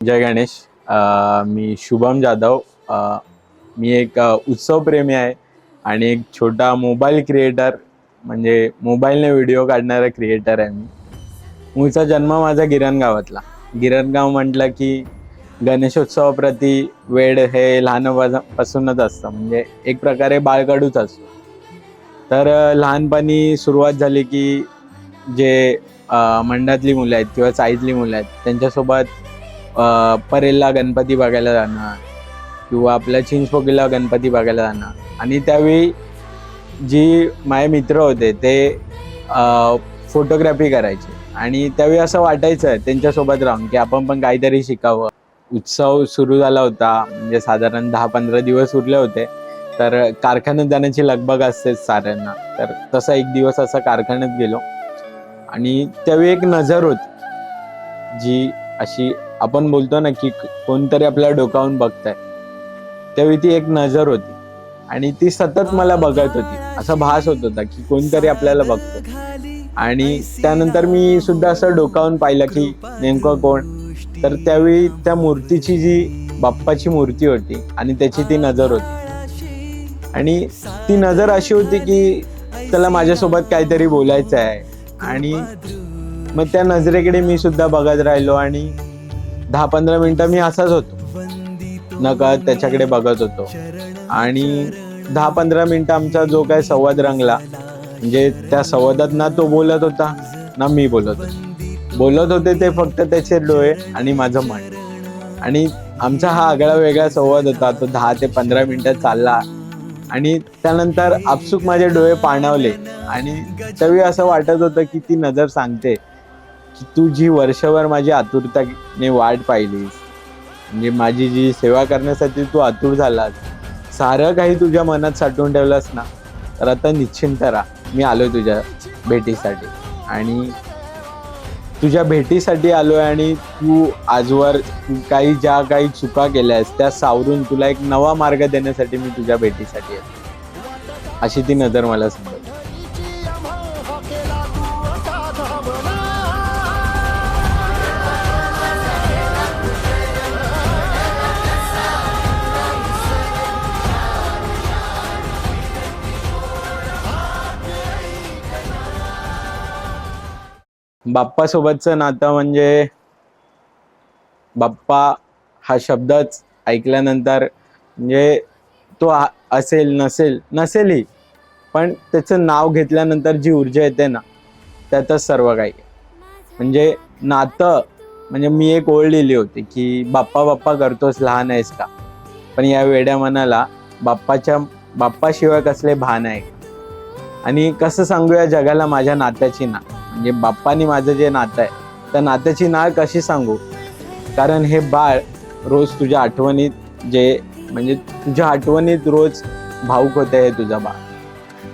जय गणेश. मी शुभम जाधव. मी एक उत्सवप्रेमी आहे आणि एक छोटा मोबाईल क्रिएटर, म्हणजे मोबाईलने व्हिडिओ काढणारा क्रिएटर आहे मी. मूळचा जन्म माझा गिरण गावातला. गिरणगाव म्हटलं की गणेशोत्सवाप्रती वेळ हे लहानपासूनच असतं, म्हणजे एक प्रकारे बाळकडूच असतो. तर लहानपणी सुरुवात झाली की जे मंडळातली मुलं आहेत किंवा चाळीतली मुलं आहेत त्यांच्यासोबत परेलला गणपती बघायला जाणं किंवा आपल्या चिंचपोकीला गणपती बघायला जाणं. आणि त्यावेळी जी माझे मित्र होते ते फोटोग्राफी करायचे आणि त्यावेळी असं वाटायचं त्यांच्यासोबत राहून की आपण पण काहीतरी शिकावं. उत्सव सुरू झाला होता, म्हणजे साधारण 10-15 दिवस उरले होते. तर कारखान्यात जाण्याची लगबग असतेच साऱ्यांना. तर तसा एक दिवस असा कारखान्यात गेलो आणि त्यावेळी एक नजर होती जी अशी आपण बोलतो ना की कोणतरी आपल्या डोकावून बघताय. त्यावेळी ती एक नजर होती आणि ती सतत मला बघत होती. असा भास होत होता की कोणतरी आपल्याला बघतो. आणि त्यानंतर मी सुद्धा असं डोकावून पाहिलं की नेमकं कोण. तर त्यावेळी त्या मूर्तीची जी बाप्पाची मूर्ती होती आणि त्याची ती नजर होती आणि ती नजर अशी होती की त्याला माझ्यासोबत काहीतरी बोलायचं आहे. आणि मग त्या नजरेकडे मी सुद्धा बघत राहिलो आणि 10-15 मिनिटं मी असाच होतो, नकळत त्याच्याकडे बघत होतो. आणि 10-15 मिनिटं आमचा जो काय संवाद रंगला, म्हणजे त्या संवादात ना तो बोलत होता ना मी बोलत होतो. बोलत होते ते फक्त त्याचे डोळे आणि माझं मन. आणि आमचा हा आगळा वेगळा संवाद होता. तो 10 ते 15 मिनिटं चालला आणि त्यानंतर आपसूक माझे डोळे पाणावले आणि त्यावेळी असं वाटत होतं की ती नजर सांगते की तू जी वर्षभर माझी आतुरताने वाट पाहिलीस, म्हणजे माझी जी सेवा करण्यासाठी तू आतुर झालास, सारं काही तुझ्या मनात साठवून ठेवलंस ना, तर आता निश्चिंत राहा, मी आलोय तुझ्या भेटीसाठी. आणि तुझ्या भेटीसाठी आलोय आणि तू आजवर ज्या काही चुका केल्यास त्या सावरून तुला एक नवा मार्ग देण्यासाठी मी तुझ्या भेटीसाठी आहे. अशी ती नजर मला सांगते. बाप्पा सोबतचं नातं म्हणजे बाप्पा हा शब्दच ऐकल्यानंतर, म्हणजे तो असेल नसेलही, पण त्याचं नाव घेतल्यानंतर जी ऊर्जा येते ना, त्यातच सर्व काही. म्हणजे नातं, म्हणजे मी एक ओळ लिहिली होती की बाप्पा बाप्पा करतोस लहान आहेस का, पण या वेड्या मनाला बाप्पाशिवाय कसले भान आहे. आणि कसं सांगूया जगाला माझ्या नात्याची ना, म्हणजे बाप्पानी माझं जे नातं आहे त्या नात्याची नाळ कशी सांगू. कारण हे बाळ रोज तुझ्या आठवणीत, म्हणजे तुझ्या आठवणीत रोज भाऊक होते हे तुझं बाळ.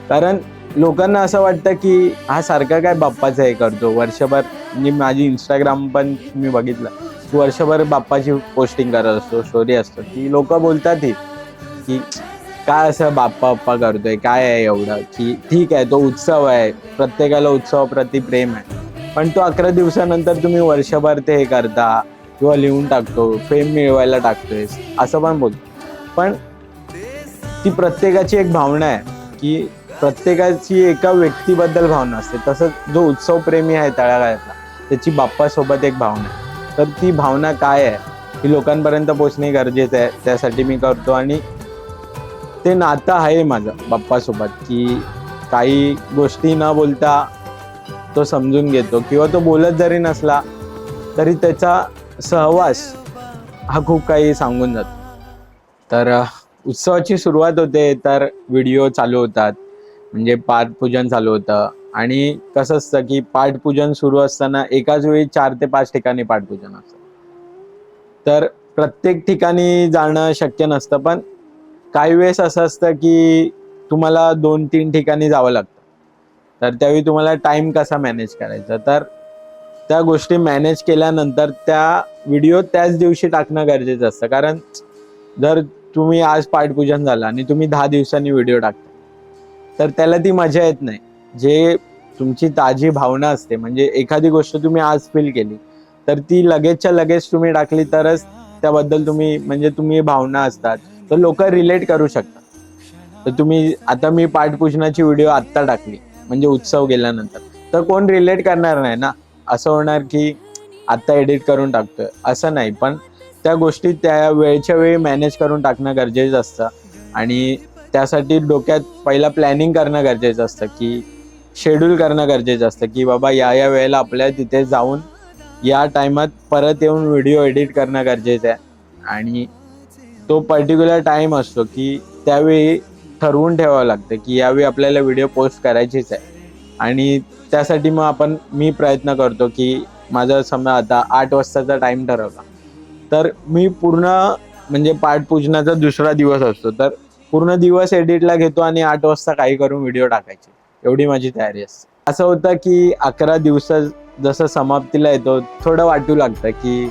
कारण लोकांना असं वाटतं की हा सारखा काय बाप्पाचं हे करतो वर्षभर. म्हणजे माझी इंस्टाग्राम पण मी बघितलं, वर्षभर बाप्पाची पोस्टिंग करत असतो, स्टोरी असतो, की लोक बोलतात की काय असं बाप्पा बाप्पा करतोय, काय आहे एवढं. की ठीक आहे, तो उत्सव आहे, प्रत्येकाला उत्सवाप्रती प्रेम आहे, पण तो 11 दिवसानंतर तुम्ही वर्षभर ते हे करता किंवा लिहून टाकतो, फेम मिळवायला टाकतोय असं पण बोलतो. पण ती प्रत्येकाची एक भावना आहे की प्रत्येकाची एका व्यक्तीबद्दल भावना असते. तसंच जो उत्सवप्रेमी आहे तळागाळातला, त्याची बाप्पासोबत एक भावना आहे. तर ती भावना काय आहे ही लोकांपर्यंत पोहोचणे गरजेचं आहे, त्यासाठी मी करतो. आणि ते नातं आहे माझं बाप्पासोबत की काही गोष्टी न बोलता तो समजून घेतो, किंवा तो बोलत जरी नसला तरी त्याचा सहवास हा खूप काही सांगून जातो. तर उत्सवाची सुरुवात होते तर व्हिडिओ चालू होतात, म्हणजे पाठपूजन चालू होतं. आणि कसं असतं की पाठपूजन सुरू असताना एकाच वेळी 4 ते 5 ठिकाणी पाठपूजन असतं. तर प्रत्येक ठिकाणी जाणं शक्य नसतं, पण काही वेळेस असं असतं की तुम्हाला 2-3 ठिकाणी जावं लागतं. तर त्यावेळी तुम्हाला टाइम कसा मॅनेज करायचा, तर त्या गोष्टी मॅनेज केल्यानंतर त्या व्हिडिओ त्याच दिवशी टाकणं गरजेचं असतं. कारण जर तुम्ही आज पाठपूजन झालं आणि तुम्ही 10 दिवसांनी व्हिडिओ टाकता, तर त्याला ती मजा येत नाही. जे तुमची ताजी भावना असते, म्हणजे एखादी गोष्ट तुम्ही आज फील केली तर ती लगेचच्या लगेच तुम्ही टाकली तरच त्याबद्दल तुम्ही भावना असतात तर लोक रिलेट करू शकतात. तर तुम्ही आता मी पाठपूजनाची व्हिडिओ आत्ता टाकली म्हणजे उत्सव गेल्यानंतर, तर कोण रिलेट करणार नाही ना. असं होणार की आत्ता एडिट करून टाकतोय असं नाही, पण त्या गोष्टी त्या वेळच्या वेळी मॅनेज करून टाकणं गरजेचं असतं. आणि त्यासाठी डोक्यात पहिला प्लॅनिंग करणं गरजेचं असतं, की शेड्यूल करणं गरजेचं असतं, की बाबा या वेळेला आपल्याला तिथे जाऊन या टायमात परत येऊन व्हिडिओ एडिट करणं गरजेचं आहे. आणि तो पर्टिक्युलर टाइम असतो की त्यावेळी ठरवून ठेवावं लागतं की यावेळी आपल्याला व्हिडिओ पोस्ट करायचीच आहे. आणि त्यासाठी मग मी प्रयत्न करतो की माझा समजा आता 8 वाजताचा टाइम ठरवला, तर मी पूर्ण म्हणजे पाठपूजनाचा दुसरा दिवस असतो तर पूर्ण दिवस एडिटला घेतो आणि 8 वाजता काही करून व्हिडिओ टाकायचे, एवढी माझी तयारी असते. असं होतं की 11 दिवस जसं समाप्तीला येतो थोडं वाटू लागतं की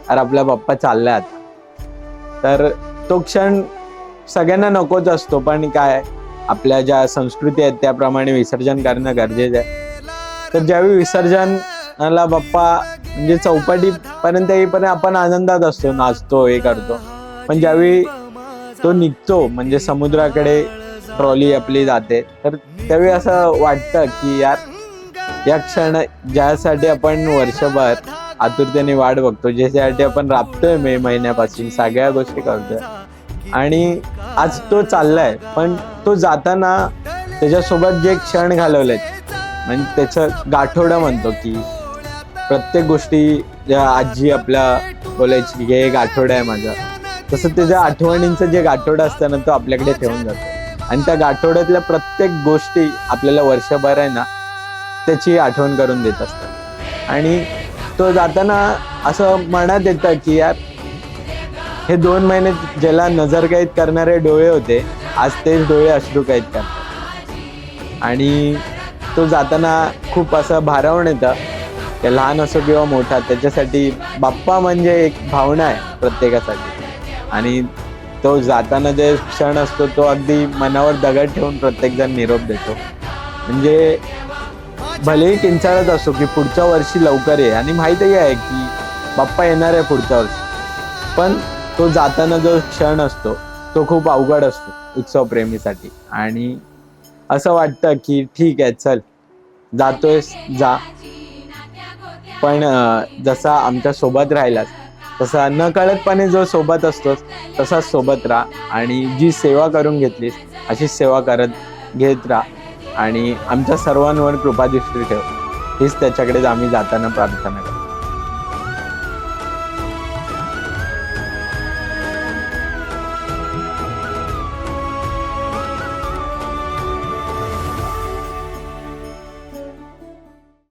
अरे आपला बाप्पा चाललाय आता. तर तो क्षण सगळ्यांना नकोच असतो, पण काय आपल्या ज्या संस्कृती आहेत त्याप्रमाणे विसर्जन करणं गरजेचं आहे. तर ज्यावेळी विसर्जनाला बाप्पा म्हणजे चौपाटीपर्यंत येईपर्यंत आपण आनंदात असतो, नाचतो, हे करतो. पण ज्यावेळी तो निघतो म्हणजे समुद्राकडे ट्रॉली आपली जाते, तर त्यावेळी असं वाटतं की यार या क्षण ज्यासाठी आपण वर्षभर आतुरतेने वाट बघतो, ज्याच्यासाठी आपण राबतोय मे महिन्यापासून, सगळ्या गोष्टी करतोय आणि आज तो चाललाय, पण तो जाताना त्याच्यासोबत जे क्षण घालवलेत म्हणजे त्याचं गाठोडं म्हणतो की प्रत्येक गोष्टी ज्या आजी आपल्या बोलायची की हे गाठोडं आहे माझं, तसं त्याच्या आठवणींचं जे गाठोडं असतं ना तो आपल्याकडे ठेवून जातो. आणि त्या गाठोड्यातल्या प्रत्येक गोष्टी आपल्याला वर्षभर आहे ना त्याची आठवण करून देत असतात. आणि तो जाताना असं मनात येतं की यार हे 2 महिने ज्याला नजरकैद करणारे डोळे होते, आज तेच डोळे अश्रुकैद करतात. आणि तो जाताना खूप असं भारावून येतं, की लहान असो किंवा मोठा, त्याच्यासाठी बाप्पा म्हणजे एक भावना आहे प्रत्येकासाठी. आणि तो जाताना जे क्षण असतो तो अगदी मनावर दगड ठेवून प्रत्येकजण निरोप देतो. म्हणजे भलेही किंचाळत असो की पुढच्या वर्षी लवकर ये, आणि माहितही आहे की बाप्पा येणार आहे पुढच्या वर्षी, पण तो जाताना जो क्षण असतो तो खूप अवघड असतो उत्सवप्रेमीसाठी. आणि असं वाटतं की ठीक आहे चल जातोयस जा, पण जसा आमच्या सोबत राहिलास तसा नकळतपणे जो सोबत असतोस तसाच सोबत राहा, आणि जी सेवा करून घेतलीस अशीच सेवा घेत राहा, आणि आमच्या सर्वांवर कृपादृष्टी ठेव, हीच त्याच्याकडे आम्ही जाताना प्रार्थना करतो.